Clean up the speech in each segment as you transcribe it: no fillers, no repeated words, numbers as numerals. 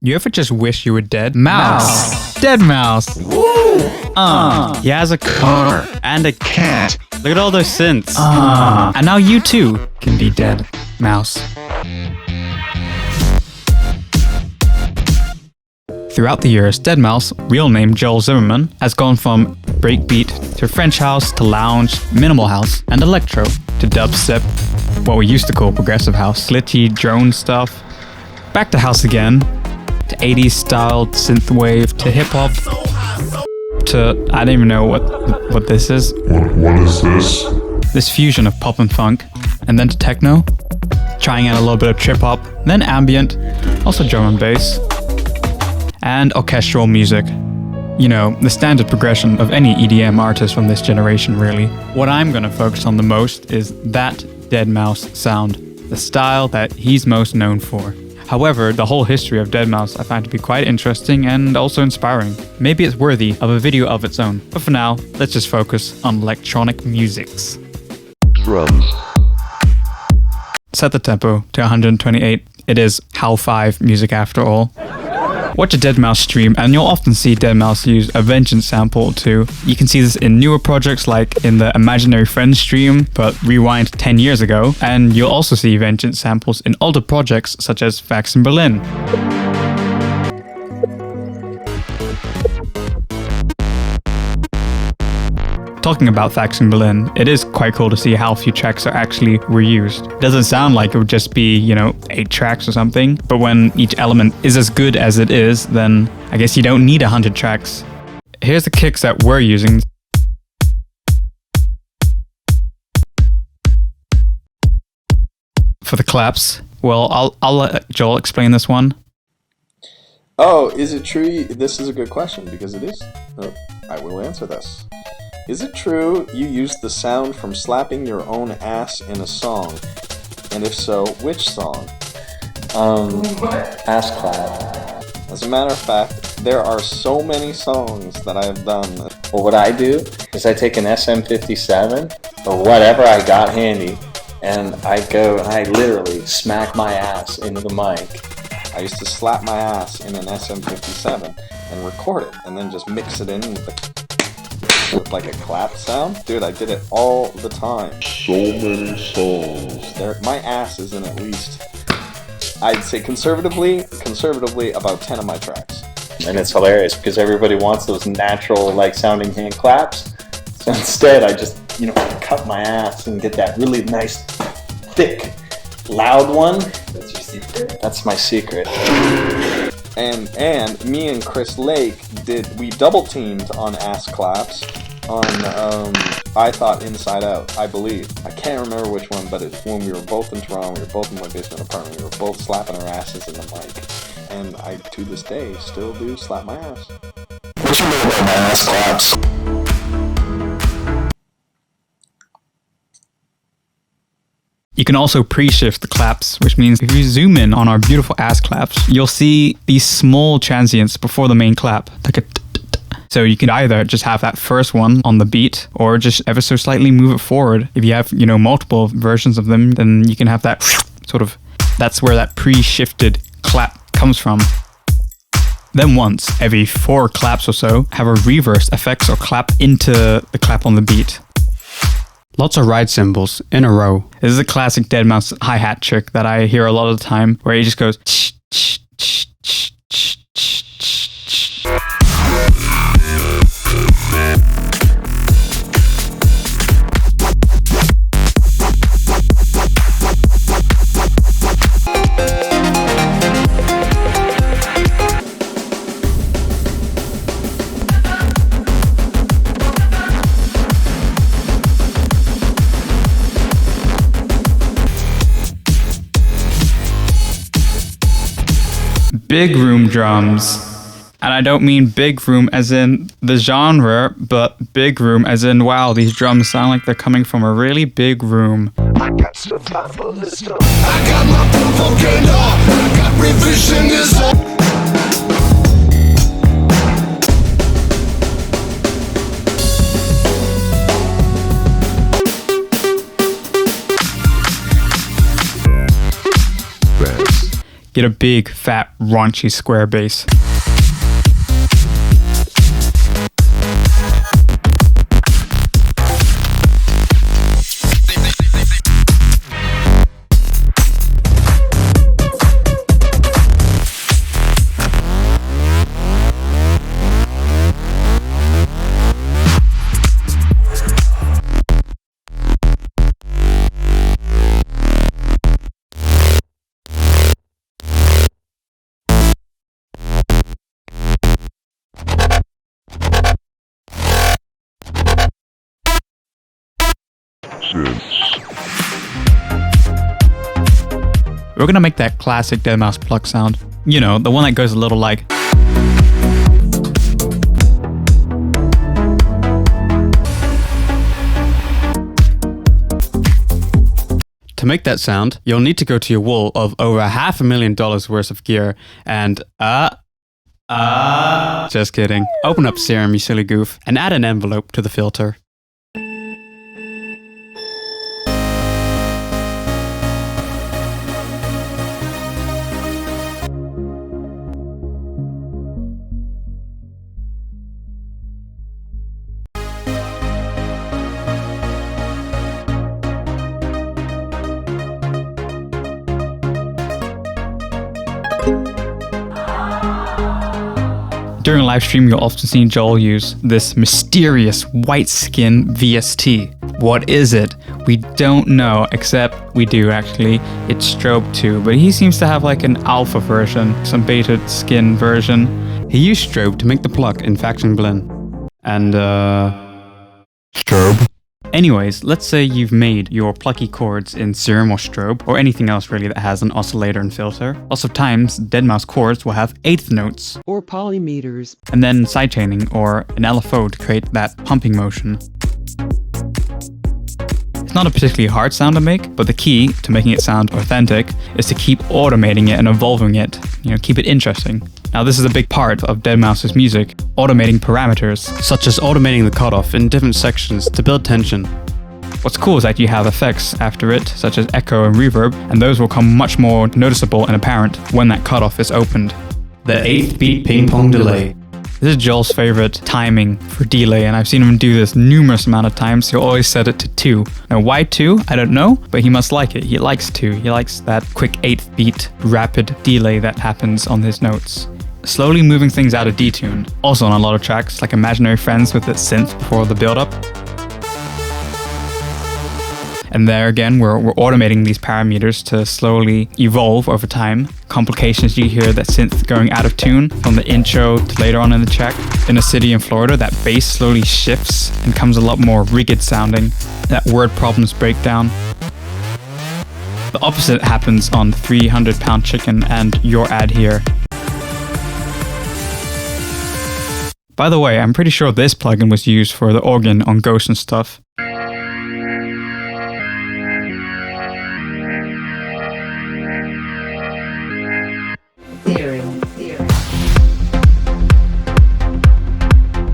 You ever just wish you were dead? Mouse. Dead mouse. Woo! He has a car and a cat. Look at all those synths. And now you too can be dead mouse. Throughout the years, Deadmau5, real name Joel Zimmerman, has gone from breakbeat to French house to lounge, minimal house, and electro to dubstep, what we used to call progressive house, glitchy drone stuff, back to house again, to 80s styled synthwave, to hip hop, to I don't even know what this is. What is this? This fusion of pop and funk, and then to techno, trying out a little bit of trip hop, then ambient, also drum and bass, and orchestral music. You know, the standard progression of any EDM artist from this generation, really. What I'm gonna focus on the most is that Deadmau5 sound, the style that he's most known for. However, the whole history of Deadmau5 I find to be quite interesting and also inspiring. Maybe it's worthy of a video of its own. But for now, let's just focus on electronic musics. Drums. Set the tempo to 128. It is HAL 5 music after all. Watch a Deadmau5 stream and you'll often see Deadmau5 use a Vengeance sample too. You can see this in newer projects like in the Imaginary Friends stream, but rewind 10 years ago, and you'll also see Vengeance samples in older projects such as Facts in Berlin. Talking about Facts in Berlin, it is quite cool to see how few tracks are actually reused. It doesn't sound like it would just be, 8 tracks or something, but when each element is as good as it is, then I guess you don't need 100 tracks. Here's the kicks that we're using. For the claps, well, I'll let Joel explain this one. Oh, is it true? This is a good question because it is. I will answer this. Is it true you used the sound from slapping your own ass in a song? And if so, which song? Ass clap. As a matter of fact, there are so many songs that I have done. Well, what I do is I take an SM57 or whatever I got handy, and I go and I literally smack my ass into the mic. I used to slap my ass in an SM57 and record it, and then just mix it in with like a clap sound. Dude, I did it all the time. So many songs. My ass is in at least, I'd say conservatively about 10 of my tracks. And it's hilarious because everybody wants those natural like sounding hand claps. So instead I just, cut my ass and get that really nice, thick, loud one. That's your secret? That's my secret. And me and Chris Lake we double teamed on ass claps on I Thought Inside Out, I believe. I can't remember which one, but it's when we were both in Toronto, we were both in my basement apartment, we were both slapping our asses in the mic. And I, to this day, still do slap my ass. What you know about my ass claps? You can also pre-shift the claps, which means if you zoom in on our beautiful ass claps, you'll see these small transients before the main clap, like a t-t-t. So you can either just have that first one on the beat, or just ever so slightly move it forward. If you have, multiple versions of them, then you can have that sort of, that's where that pre-shifted clap comes from. Then once every 4 claps or so, have a reverse effects or clap into the clap on the beat. Lots of ride cymbals in a row. This is a classic Deadmau5 hi-hat trick that I hear a lot of the time, where he just goes big room drums. And I don't mean big room as in the genre, but big room as in, wow, these drums sound like they're coming from a really big room. I got survival wisdom. I got my provoking law. I got revisionism. get a big, fat, raunchy square bass. We're gonna make that classic Deadmau5 pluck sound. You know, the one that goes a little like... To make that sound, you'll need to go to your wall of over $500,000 worth of gear and just kidding. Open up Serum, you silly goof, and add an envelope to the filter. During a live stream, you'll often see Joel use this mysterious white skin VST. What is it? We don't know, except we do actually. It's Strobe 2, but he seems to have like an alpha version, some beta skin version. He used Strobe to make the pluck in Faction Blend. And Strobe. Anyways, let's say you've made your plucky chords in Serum or Strobe, or anything else really that has an oscillator and filter. Lots of times, Deadmau5 chords will have eighth notes, or polymeters, and then sidechaining or an LFO to create that pumping motion. It's not a particularly hard sound to make, but the key to making it sound authentic is to keep automating it and evolving it, keep it interesting. Now this is a big part of Deadmau5's music, automating parameters. such as automating the cutoff in different sections to build tension. What's cool is that you have effects after it, such as echo and reverb, and those will come much more noticeable and apparent when that cutoff is opened. The 8th beat ping pong delay. This is Joel's favorite timing for delay, and I've seen him do this numerous amount of times. He'll always set it to 2. Now why 2? I don't know, but he must like it. He likes 2. He likes that quick 8th beat rapid delay that happens on his notes. Slowly moving things out of detune. Also on a lot of tracks, like Imaginary Friends with the synth before the build-up. And there again, we're automating these parameters to slowly evolve over time. Complications, you hear that synth going out of tune from the intro to later on in the track. In a city in Florida, that bass slowly shifts and comes a lot more rigid sounding. That word problems break down. The opposite happens on 300 Pound Chicken and Your Ad Here. By the way, I'm pretty sure this plugin was used for the organ on Ghost and stuff.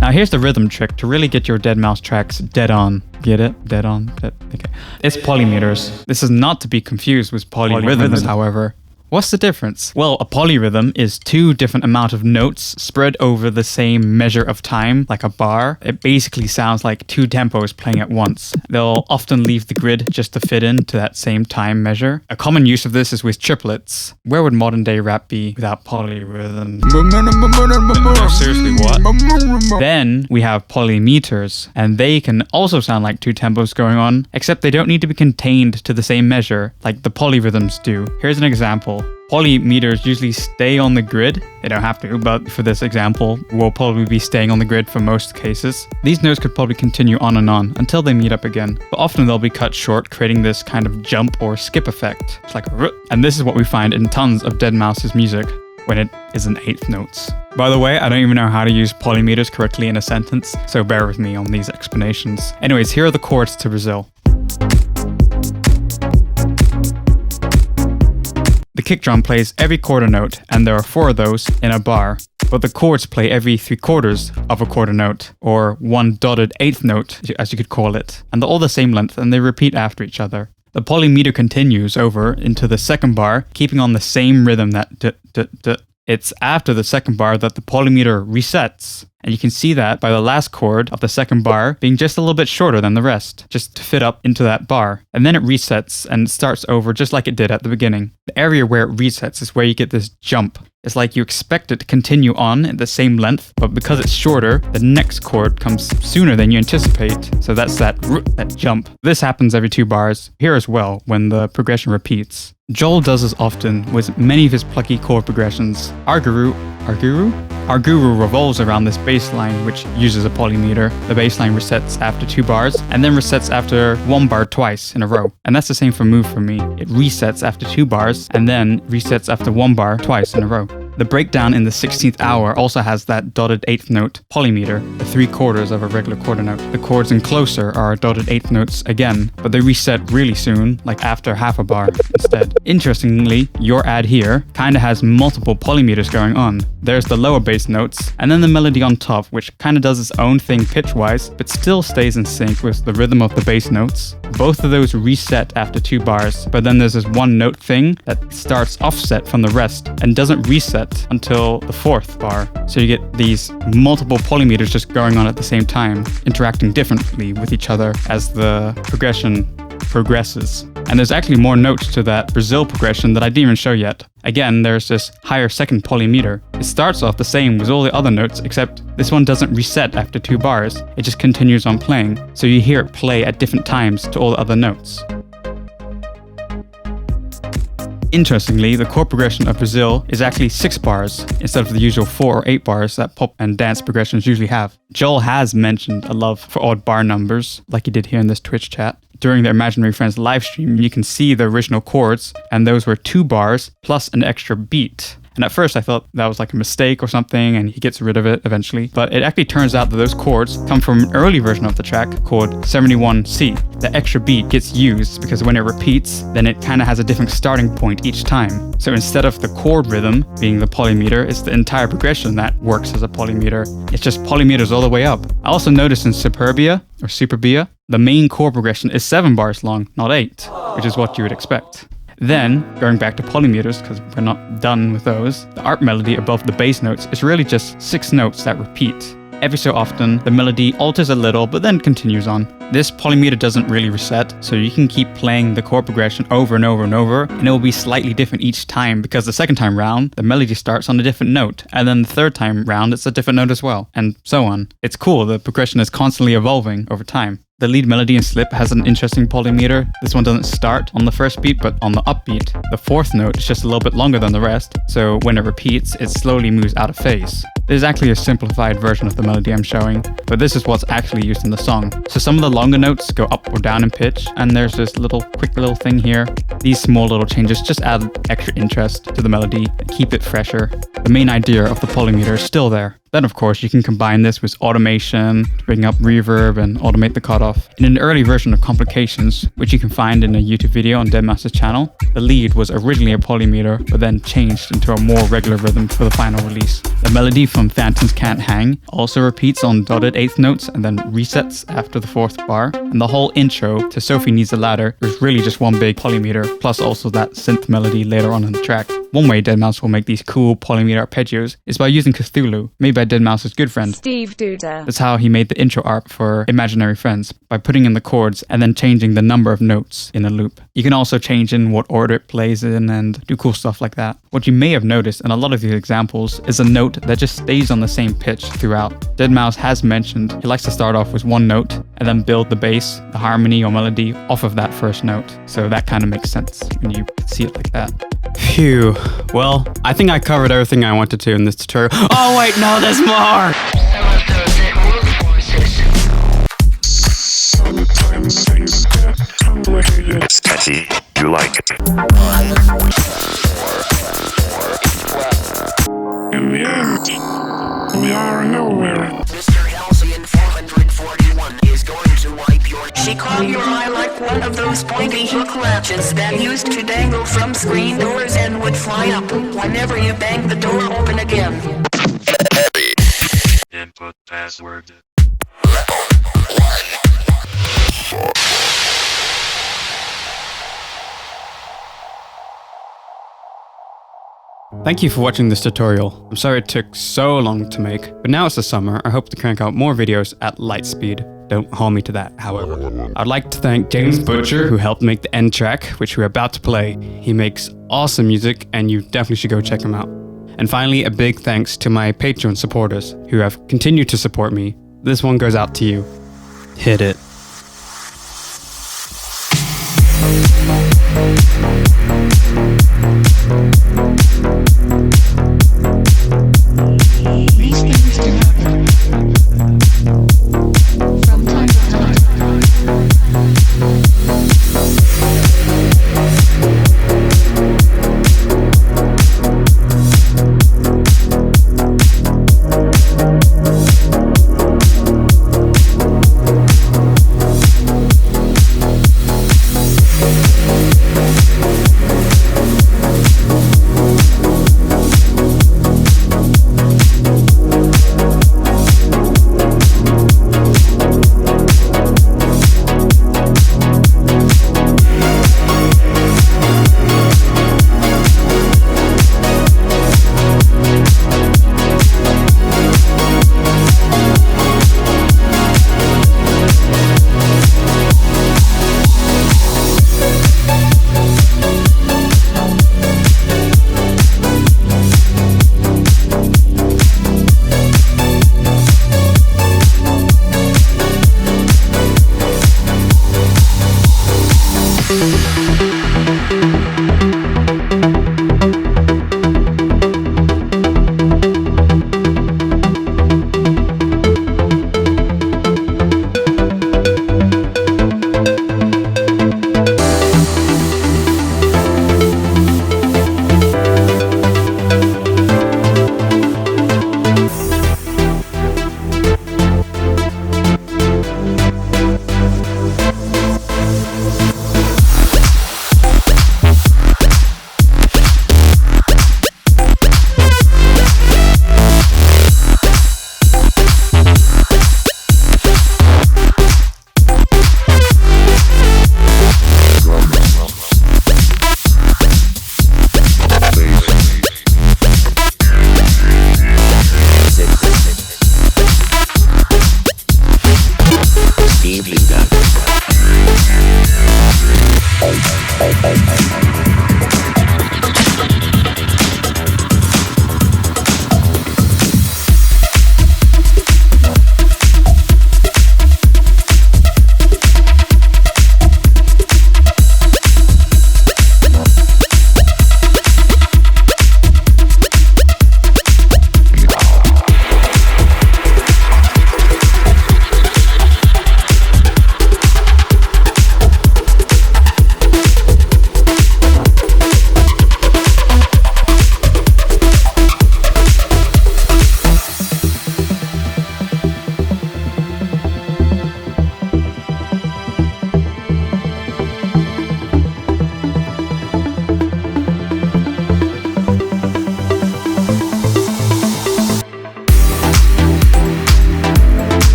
Now here's the rhythm trick to really get your Deadmau5 tracks dead on. Get it? Dead on? Okay. It's polymeters. This is not to be confused with polyrhythms, however. What's the difference? Well, a polyrhythm is 2 different amount of notes spread over the same measure of time, like a bar. It basically sounds like 2 tempos playing at once. They'll often leave the grid just to fit into that same time measure. A common use of this is with triplets. Where would modern day rap be without polyrhythms? No, seriously, what? Then we have polymeters, and they can also sound like 2 tempos going on, except they don't need to be contained to the same measure like the polyrhythms do. Here's an example. Polymeters usually stay on the grid. They don't have to, but for this example, we'll probably be staying on the grid for most cases. These notes could probably continue on and on until they meet up again, but often they'll be cut short, creating this kind of jump or skip effect. It's like a root. And this is what we find in tons of Deadmau5's music when it is in 8th notes. By the way, I don't even know how to use polymeters correctly in a sentence, so bear with me on these explanations. Anyways, here are the chords to Brazil. The kick drum plays every quarter note, and there are 4 of those in a bar. But the chords play every 3/4 of a quarter note, or 1 dotted 8th note, as you could call it. And they're all the same length, and they repeat after each other. The polymeter continues over into the second bar, keeping on the same rhythm that It's after the second bar that the polymeter resets. And you can see that by the last chord of the second bar being just a little bit shorter than the rest, just to fit up into that bar. And then it resets and starts over just like it did at the beginning. The area where it resets is where you get this jump. It's like you expect it to continue on at the same length, but because it's shorter, the next chord comes sooner than you anticipate. So that's that jump. This happens every 2 bars, here as well, when the progression repeats. Joel does this often with many of his plucky chord progressions. Our guru revolves around this bass line, which uses a polymeter. The bass line resets after 2 bars, and then resets after 1 bar twice in a row. And that's the same for Move for me. It resets after 2 bars, and then resets after 1 bar twice in a row. The breakdown in the 16th hour also has that dotted 8th note polymeter, the 3/4 of a regular quarter note. The chords in Closer are dotted 8th notes again, but they reset really soon, like after half a bar instead. Interestingly, your ad here kinda has multiple polymeters going on. There's the lower bass notes, and then the melody on top, which kinda does its own thing pitch-wise, but still stays in sync with the rhythm of the bass notes. Both of those reset after 2 bars, but then there's this 1 note thing that starts offset from the rest and doesn't reset until the 4th bar. So you get these multiple polymeters just going on at the same time, interacting differently with each other as the progression progresses. And there's actually more notes to that Brazil progression that I didn't even show yet. Again, there's this higher second polymeter. It starts off the same with all the other notes, except this one doesn't reset after 2 bars. It just continues on playing, so you hear it play at different times to all the other notes. Interestingly, the chord progression of Brazil is actually 6 bars instead of the usual 4 or 8 bars that pop and dance progressions usually have. Joel has mentioned a love for odd bar numbers, like he did here in this Twitch chat. During the Imaginary Friends live stream, you can see the original chords, and those were 2 bars plus an extra beat. And at first I thought that was like a mistake or something, and he gets rid of it eventually. But it actually turns out that those chords come from an early version of the track called 71C. The extra beat gets used because when it repeats, then it kind of has a different starting point each time. So instead of the chord rhythm being the polymeter, it's the entire progression that works as a polymeter. It's just polymeters all the way up. I also noticed in Superbia, the main chord progression is 7 bars long, not 8, which is what you would expect. Then, going back to polymeters, because we're not done with those, the ARP melody above the bass notes is really just 6 notes that repeat. Every so often, the melody alters a little, but then continues on. This polymeter doesn't really reset, so you can keep playing the chord progression over and over and over, and it will be slightly different each time, because the second time round, the melody starts on a different note, and then the third time round, it's a different note as well, and so on. It's cool, the progression is constantly evolving over time. The lead melody in Slip has an interesting polymeter. This one doesn't start on the first beat, but on the upbeat. The 4th note is just a little bit longer than the rest, so when it repeats, it slowly moves out of phase. This is actually a simplified version of the melody I'm showing, but this is what's actually used in the song. So some of the longer notes go up or down in pitch, and there's this quick little thing here. These small little changes just add extra interest to the melody and keep it fresher. The main idea of the polymeter is still there. Then of course you can combine this with automation to bring up reverb and automate the cutoff. In an early version of Complications, which you can find in a YouTube video on Deadmau5's channel, the lead was originally a polymeter but then changed into a more regular rhythm for the final release. The melody from Phantoms Can't Hang also repeats on dotted 8th notes and then resets after the 4th bar. And the whole intro to Sophie Needs a Ladder is really just one big polymeter, plus also that synth melody later on in the track. One way Deadmau5 will make these cool polymeter arpeggios is by using Cthulhu, made by Deadmau5's good friend Steve Duda. That's how he made the intro art for Imaginary Friends, by putting in the chords and then changing the number of notes in a loop. You can also change in what order it plays in and do cool stuff like that. What you may have noticed in a lot of these examples is a note that just stays on the same pitch throughout. Deadmau5 has mentioned he likes to start off with 1 note and then build the bass, the harmony or melody off of that first note. So that kind of makes sense when you see it like that. Phew. Well, I think I covered everything I wanted to in this tutorial. Oh wait, no, there's more! Sometimes things get complicated. Catchy, you like it. In the end, we are nowhere. Mr. Halcyon 441 is going to wipe your... She caught your eye like one of those pointy hook latches that used to dangle from screen doors and would fly up whenever you banged the door open again. Input password. Thank you for watching this tutorial. I'm sorry it took so long to make, but now it's the summer, I hope to crank out more videos at light speed. Don't hold me to that, however. I'd like to thank James Butcher, who helped make the end track, which we're about to play. He makes awesome music, and you definitely should go check him out. And finally, a big thanks to my Patreon supporters, who have continued to support me. This one goes out to you. Hit it.